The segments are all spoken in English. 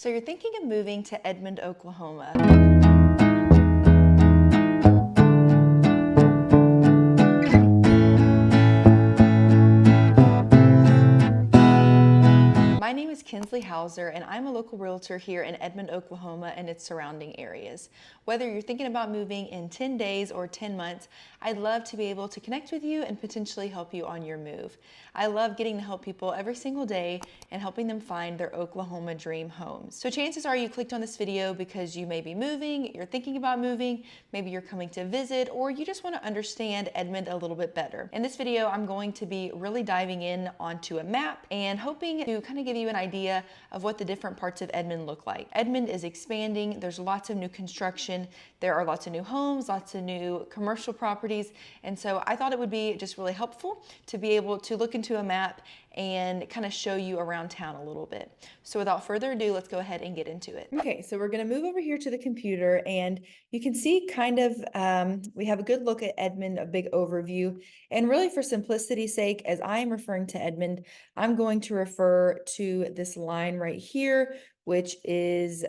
So you're thinking of moving to Edmond, Oklahoma. My name is Kinsley Hauser, and I'm a local realtor here in Edmond, Oklahoma and its surrounding areas. Whether you're thinking about moving in 10 days or 10 months, I'd love to be able to connect with you and potentially help you on your move. I love getting to help people every single day and helping them find their Oklahoma dream homes. So chances are you clicked on this video because you may be moving, you're thinking about moving, maybe you're coming to visit, or you just want to understand Edmond a little bit better. In this video, I'm going to be really diving in onto a map and hoping to kind of give you an idea of what the different parts of Edmond look like. Edmond is expanding. There's lots of new construction. There are lots of new homes, lots of new commercial properties. And so I thought it would be just really helpful to be able to look into a map and kind of show you around town a little bit. So without further ado, let's go ahead and get into it. Okay, so we're going to move over here to the computer, and you can see kind of we have a good look at Edmond, a big overview. And really, for simplicity's sake, as I'm referring to Edmond, I'm going to refer to this line right here, which is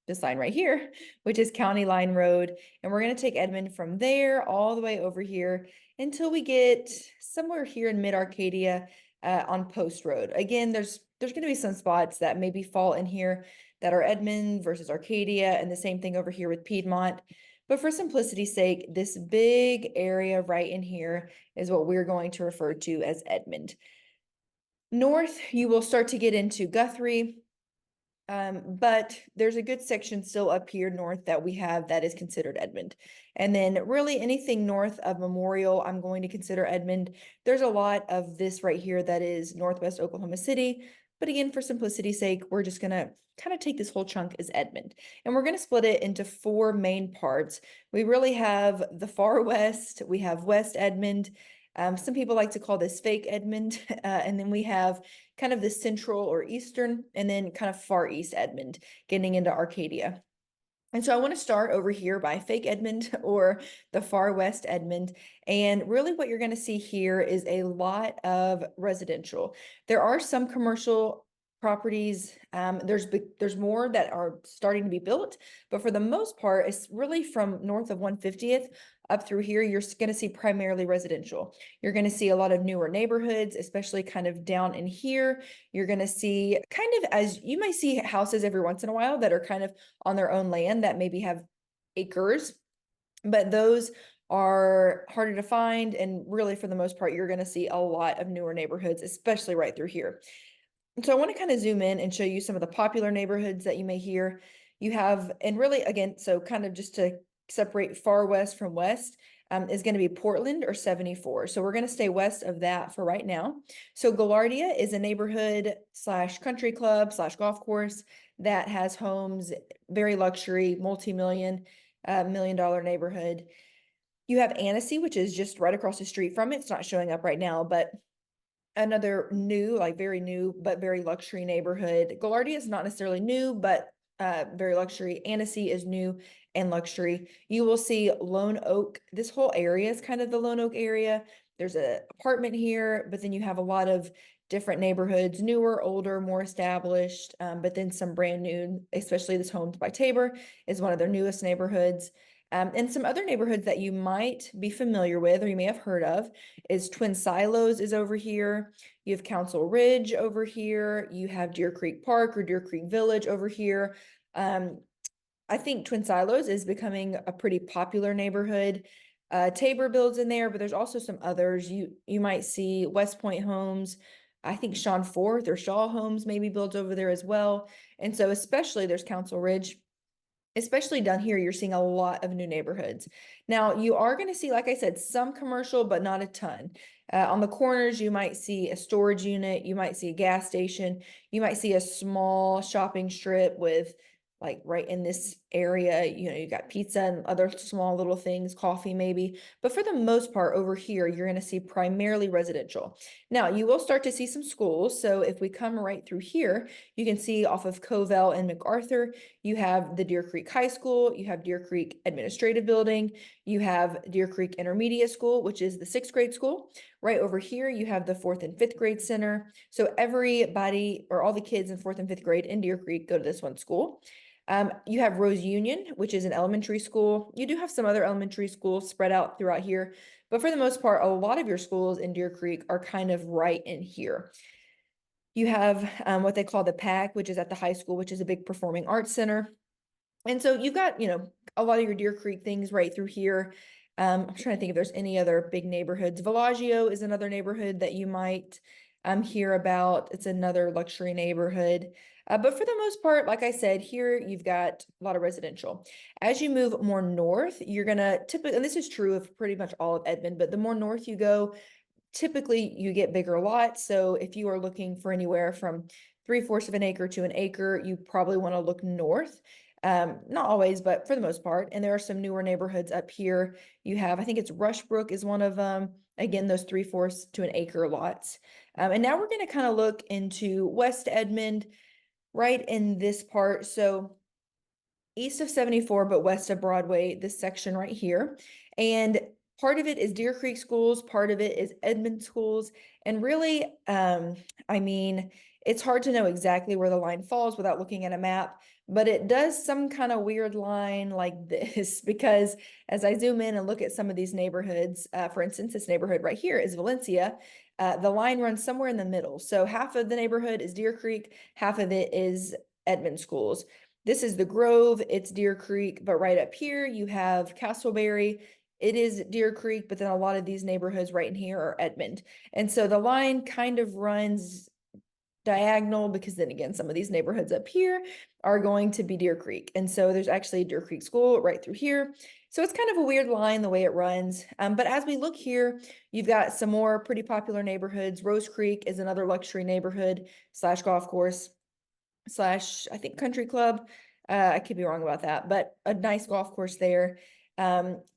this line right here, which is County Line Road. And we're going to take Edmond from there all the way over here until we get somewhere here in mid-Arcadia on Post Road. Again, there's going to be some spots that maybe fall in here that are Edmond versus Arcadia, and the same thing over here with Piedmont. But for simplicity's sake, this big area right in here is what we're going to refer to as Edmond. North, you will start to get into Guthrie, but there's a good section still up here north that we have that is considered Edmond. And then really anything north of Memorial, I'm going to consider Edmond. There's a lot of this right here that is Northwest Oklahoma City. But again, for simplicity's sake, we're just going to kind of take this whole chunk as Edmond. And we're going to split it into four main parts. We really have the far west, we have West Edmond. Some people like to call this fake Edmond. And then we have kind of the central or eastern, and then kind of far east Edmond, getting into Arcadia. And so I want to start over here by fake Edmond or the far west Edmond. And really what you're going to see here is a lot of residential. There are some commercial properties. There's more that are starting to be built, but for the most part, it's really from north of 150th up through here, you're going to see primarily residential. You're going to see a lot of newer neighborhoods, especially kind of down in here. You're going to see kind of, as you might see houses every once in a while that are kind of on their own land that maybe have acres, but those are harder to find. And really, for the most part, you're going to see a lot of newer neighborhoods, especially right through here. So I want to kind of zoom in and show you some of the popular neighborhoods that you may hear. You have, and really, again, so kind of just to separate far west from west, is going to be Portland or 74. So we're going to stay west of that for right now. So Gaillardia is a neighborhood slash country club slash golf course that has homes, very luxury, multi-million, $1 million neighborhood. You have Annecy, which is just right across the street from it. It's not showing up right now, but another new, like very new, but very luxury neighborhood. Gaillardia is not necessarily new, but very luxury. Annecy is new and luxury. You will see Lone Oak. This whole area is kind of the Lone Oak area. There's an apartment here, but then you have a lot of different neighborhoods, newer, older, more established, but then some brand new, especially this Homes by Tabor is one of their newest neighborhoods. And some other neighborhoods that you might be familiar with or you may have heard of is Twin Silos is over here. You have Council Ridge over here. You have Deer Creek Park or Deer Creek Village over here. I think Twin Silos is becoming a pretty popular neighborhood. Tabor builds in there, but there's also some others. You might see West Point Homes. I think Sean Forth or Shaw Homes maybe builds over there as well. And so especially there's Council Ridge. Especially down here, you're seeing a lot of new neighborhoods. Now, you are going to see, like I said, some commercial, but not a ton. On the corners, you might see a storage unit. You might see a gas station. You might see a small shopping strip with, like right in this area, you got pizza and other small little things, coffee maybe. But for the most part over here, you're going to see primarily residential. Now, you will start to see some schools. So if we come right through here, you can see off of Covell and MacArthur, you have the Deer Creek High School, you have Deer Creek Administrative Building, you have Deer Creek Intermediate School, which is the 6th grade school. Right over here, you have the 4th and 5th grade center. So everybody or all the kids in 4th and 5th grade in Deer Creek go to this one school. You have Rose Union, which is an elementary school. You do have some other elementary schools spread out throughout here, but for the most part, a lot of your schools in Deer Creek are kind of right in here. You have what they call the PAC, which is at the high school, which is a big performing arts center. And so you've got, a lot of your Deer Creek things right through here. I'm trying to think if there's any other big neighborhoods. Villaggio is another neighborhood that you might hear about. It's another luxury neighborhood. But for the most part, like I said, here you've got a lot of residential. As you move more north, you're gonna typically, and this is true of pretty much all of Edmond, but the more north you go, typically you get bigger lots. So if you are looking for anywhere from 3/4 of an acre to an acre, you probably want to look north. Not always, but for the most part. And there are some newer neighborhoods up here. You have, I think it's Rushbrook is one of them. Again, those 3/4 to an acre lots. And now we're going to kind of look into West Edmond, right in this part. So east of 74, but west of Broadway, this section right here. And part of it is Deer Creek schools, part of it is Edmond schools. And really, I mean, it's hard to know exactly where the line falls without looking at a map, but it does some kind of weird line like this, because as I zoom in and look at some of these neighborhoods, for instance, this neighborhood right here is Valencia. The line runs somewhere in the middle. So half of the neighborhood is Deer Creek, half of it is Edmond schools. This is the Grove, it's Deer Creek, but right up here you have Castleberry. It is Deer Creek, but then a lot of these neighborhoods right in here are Edmond. And so the line kind of runs diagonal, because then again, some of these neighborhoods up here are going to be Deer Creek. And so there's actually a Deer Creek school right through here. So it's kind of a weird line the way it runs. But as we look here, you've got some more pretty popular neighborhoods. Rose Creek is another luxury neighborhood / golf course / I think country club. I could be wrong about that, but a nice golf course there.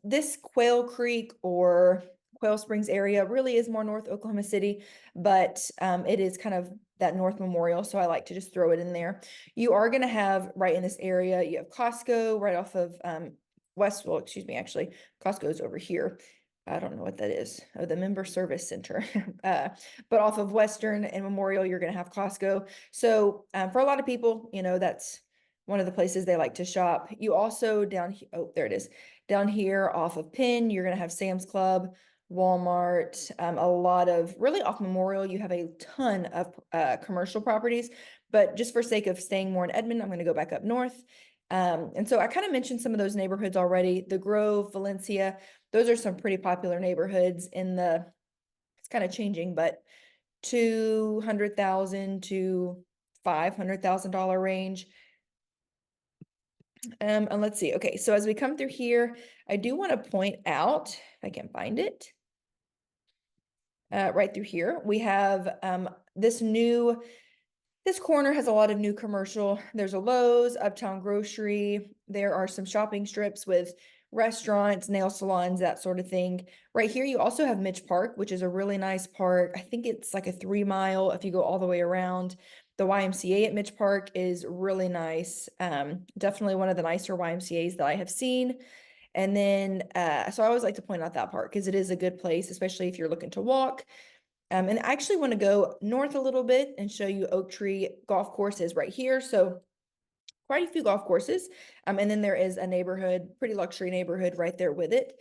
This Quail Creek or Quail Springs area really is more North Oklahoma City, but it is kind of that North Memorial, so I like to just throw it in there. You are going to have right in this area, you have Costco right off of Westville, excuse me, actually, Costco's over here. I don't know what that is. Oh, the Member Service Center. But off of Western and Memorial, you're going to have Costco. So for a lot of people, that's one of the places they like to shop. You also down here, oh, there it is. Down here off of Penn, you're going to have Sam's Club, Walmart, a lot of, really off Memorial, you have a ton of commercial properties. But just for sake of staying more in Edmond, I'm going to go back up north. And so I kind of mentioned some of those neighborhoods already. The Grove, Valencia, those are some pretty popular neighborhoods in it's kind of changing, but $200,000 to $500,000 range. And let's see. Okay, so as we come through here, I do want to point out, if I can find it, right through here, we have this corner has a lot of new commercial. There's a Lowe's, Uptown Grocery. There are some shopping strips with restaurants, nail salons, that sort of thing. Right here, you also have Mitch Park, which is a really nice park. I think it's like a 3 mile if you go all the way around. The YMCA at Mitch Park is really nice. Definitely one of the nicer YMCAs that I have seen. And then, so I always like to point out that park because it is a good place, especially if you're looking to walk. And I actually want to go north a little bit and show you Oak Tree Golf Courses right here. So quite a few golf courses. And then there is a neighborhood, pretty luxury neighborhood right there with it.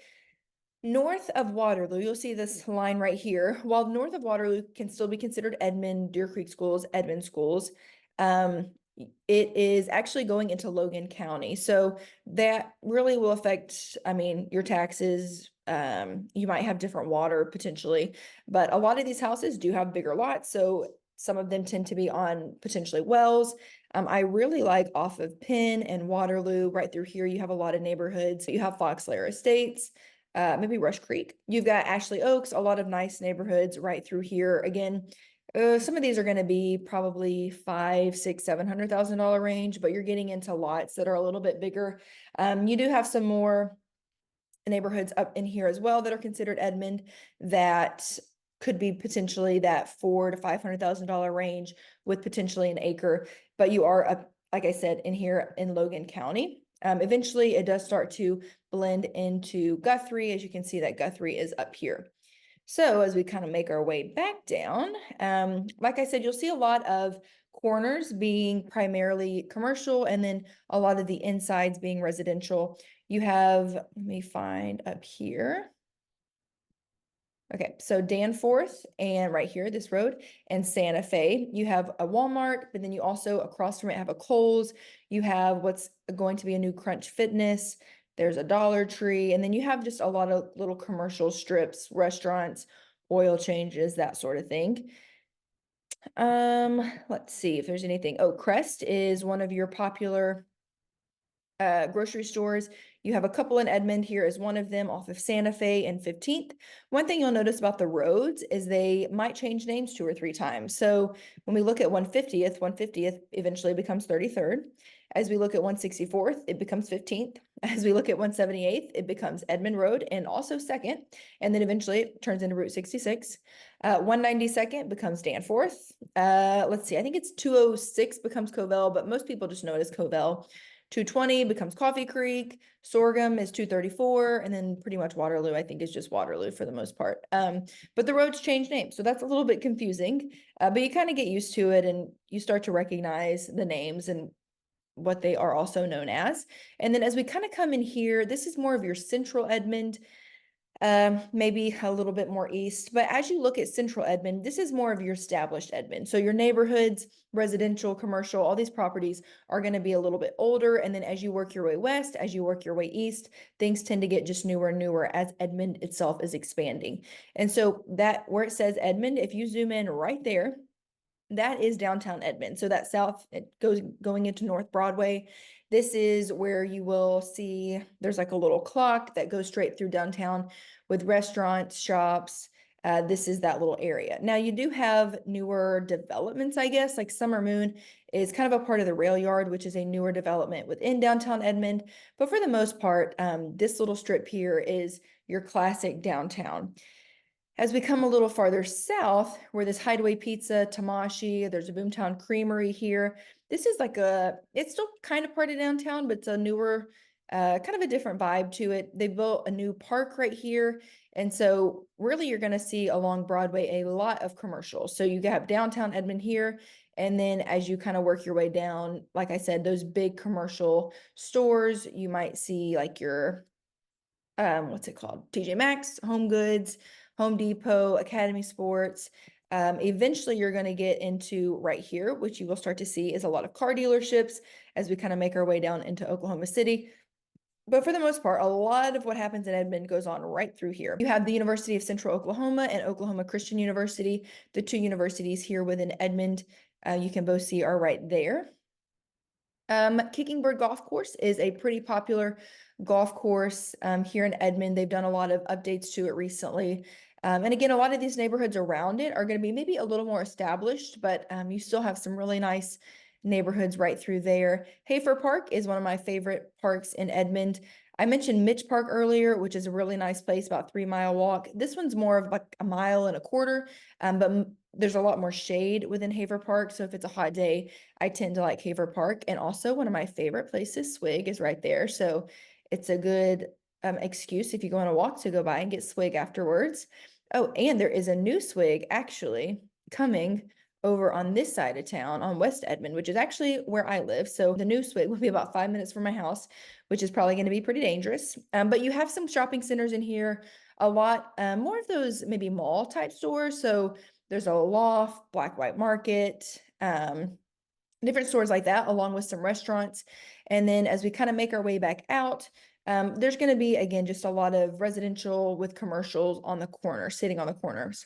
North of Waterloo, you'll see this line right here. While north of Waterloo can still be considered Edmond, Deer Creek schools, Edmond schools, it is actually going into Logan County. So that really will affect, your taxes. You might have different water potentially, but a lot of these houses do have bigger lots. So some of them tend to be on potentially wells. I really like off of Penn and Waterloo right through here. You have a lot of neighborhoods. You have Foxlair Estates, maybe Rush Creek. You've got Ashley Oaks, a lot of nice neighborhoods right through here. Again, some of these are going to be probably $500,000, $600,000, $700,000 range, but you're getting into lots that are a little bit bigger. You do have some more neighborhoods up in here as well that are considered Edmond that could be potentially that $400,000 to $500,000 range with potentially an acre. But you are up, like I said, in here in Logan County. Eventually, it does start to blend into Guthrie. As you can see, that Guthrie is up here. So as we kind of make our way back down, like I said, you'll see a lot of corners being primarily commercial and then a lot of the insides being residential. You have, let me find up here. Okay, so Danforth and right here, this road, and Santa Fe, you have a Walmart, but then you also across from it have a Kohl's. You have what's going to be a new Crunch Fitness. There's a Dollar Tree, and then you have just a lot of little commercial strips, restaurants, oil changes, that sort of thing. Let's see if there's anything. Oh, Crest is one of your popular grocery stores. You have a couple in Edmond. Here is one of them off of Santa Fe and 15th. One thing you'll notice about the roads is they might change names 2 or 3 times. So when we look at 150th, 150th eventually becomes 33rd. As we look at 164th, it becomes 15th. As we look at 178th, it becomes Edmond Road and also 2nd. And then eventually it turns into Route 66. 192nd becomes Danforth. Let's see, I think it's 206 becomes Covell, but most people just know it as Covell. 220 becomes Coffee Creek. Sorghum is 234, and then pretty much Waterloo, I think, is just Waterloo for the most part. But the roads change names, so that's a little bit confusing. But you kind of get used to it, and you start to recognize the names and what they are also known as. And then as we kind of come in here, this is more of your central Edmond, maybe a little bit more east. But as you look at central Edmond, this is more of your established Edmond. So your neighborhoods, residential, commercial, all these properties are going to be a little bit older. And then as you work your way west, as you work your way east, things tend to get just newer and newer as Edmond itself is expanding. And so that where it says Edmond, if you zoom in right there, that is downtown Edmond. So that south, it goes going into North Broadway. This is where you will see there's like a little clock that goes straight through downtown with restaurants, shops. This is that little area. Now you do have newer developments, I guess, like Summer Moon is kind of a part of the rail yard, which is a newer development within downtown Edmond. But for the most part, this little strip here is your classic downtown. As we come a little farther south, where this Hideaway Pizza, Tamashi, there's a Boomtown Creamery here. This is like it's still kind of part of downtown, but it's a newer, kind of a different vibe to it. They built a new park right here. And so really you're going to see along Broadway a lot of commercials. So you have downtown Edmond here. And then as you kind of work your way down, like I said, those big commercial stores, you might see like your what's it called? TJ Maxx, Home Goods, Home Depot, Academy Sports. Eventually you're going to get into right here, which you will start to see is a lot of car dealerships as we kind of make our way down into Oklahoma City. But for the most part, a lot of what happens in Edmond goes on right through here. You have the University of Central Oklahoma and Oklahoma Christian University. The two universities here within Edmond, you can both see are right there. Kicking Bird Golf Course is a pretty popular golf course here in Edmond. They've done a lot of updates to it recently. And again, a lot of these neighborhoods around it are going to be maybe a little more established, but you still have some really nice neighborhoods right through there. Hafer Park is one of my favorite parks in Edmond. I mentioned Mitch Park earlier, which is a really nice place, about 3 mile walk. This one's more of like a mile and a quarter, but there's a lot more shade within Haver Park. So if it's a hot day, I tend to like Haver Park. And also one of my favorite places, Swig, is right there. So it's a good excuse if you go on a walk to go by and get Swig afterwards. Oh, and there is a new Swig actually coming over on this side of town on West Edmond, which is actually where I live. So the new Swig will be about 5 minutes from my house, which is probably going to be pretty dangerous. But you have some shopping centers in here, a lot more of those maybe mall type stores. So there's a Loft, Black White Market, different stores like that, along with some restaurants. And then as we kind of make our way back out, there's going to be, again, just a lot of residential with commercials on the corner, sitting on the corners.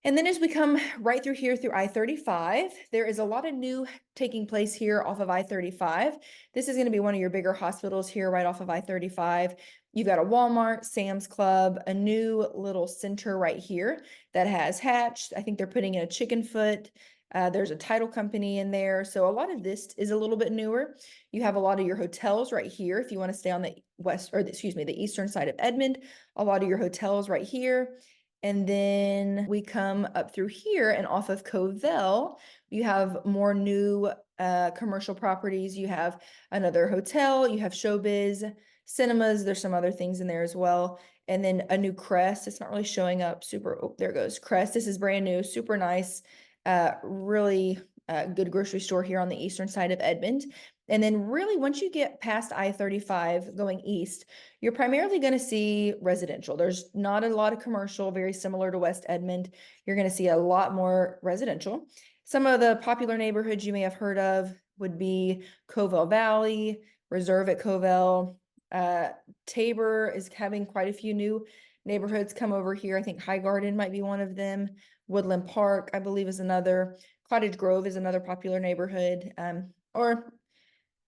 And then as we come right through here through I-35, there is a lot of new taking place here off of I-35. This is going to be one of your bigger hospitals here right off of I-35. You've got a Walmart, Sam's Club, a new little center right here that has hatched. I think they're putting in a chicken foot. There's a title company in there. So a lot of this is a little bit newer. You have a lot of your hotels right here. If you want to stay on the west, or excuse me, the eastern side of Edmond, a lot of your hotels right here. And then we come up through here and off of Covell, you have more new commercial properties. You have another hotel, you have Showbiz, cinemas, there's some other things in there as well. and then a new Crest. It's not really showing up super. Oh, there goes Crest. This is brand new, super nice, really good grocery store here on the eastern side of Edmond. And then really once you get past I-35 going east, you're primarily going to see residential. There's not a lot of commercial, very similar to West Edmond. You're going to see a lot more residential. Some of the popular neighborhoods you may have heard of would be Covell Valley, Reserve at Covell. Tabor is having quite a few new neighborhoods come over here. I think High Garden might be one of them. Woodland Park, I believe, is another. Cottage Grove is another popular neighborhood, or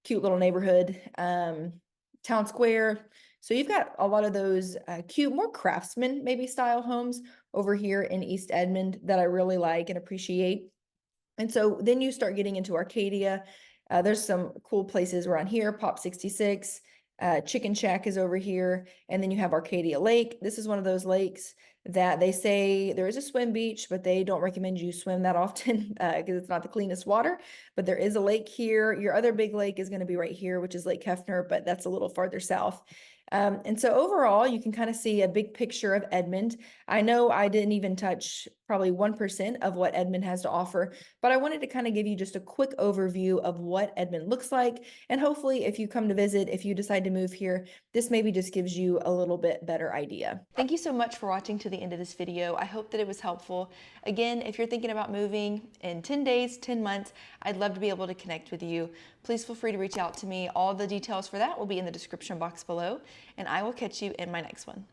cute little neighborhood. Town Square. So you've got a lot of those cute, more craftsman maybe style homes over here in East Edmond that I really like and appreciate. And so then you start getting into Arcadia. There's some cool places around here. Pop 66, Chicken Shack is over here. And then you have Arcadia Lake. This is one of those lakes that they say there is a swim beach, but they don't recommend you swim that often because it's not the cleanest water. But there is a lake here. Your other big lake is going to be right here, which is Lake Hefner, but that's a little farther south. And so overall, you can kind of see a big picture of Edmond. I know I didn't even touch probably 1% of what Edmond has to offer, but I wanted to kind of give you just a quick overview of what Edmond looks like. And hopefully if you come to visit, if you decide to move here, this maybe just gives you a little bit better idea. Thank you so much for watching to the end of this video. I hope that it was helpful. Again, if you're thinking about moving in 10 days, 10 months, I'd love to be able to connect with you. Please feel free to reach out to me. All the details for that will be in the description box below, and I will catch you in my next one.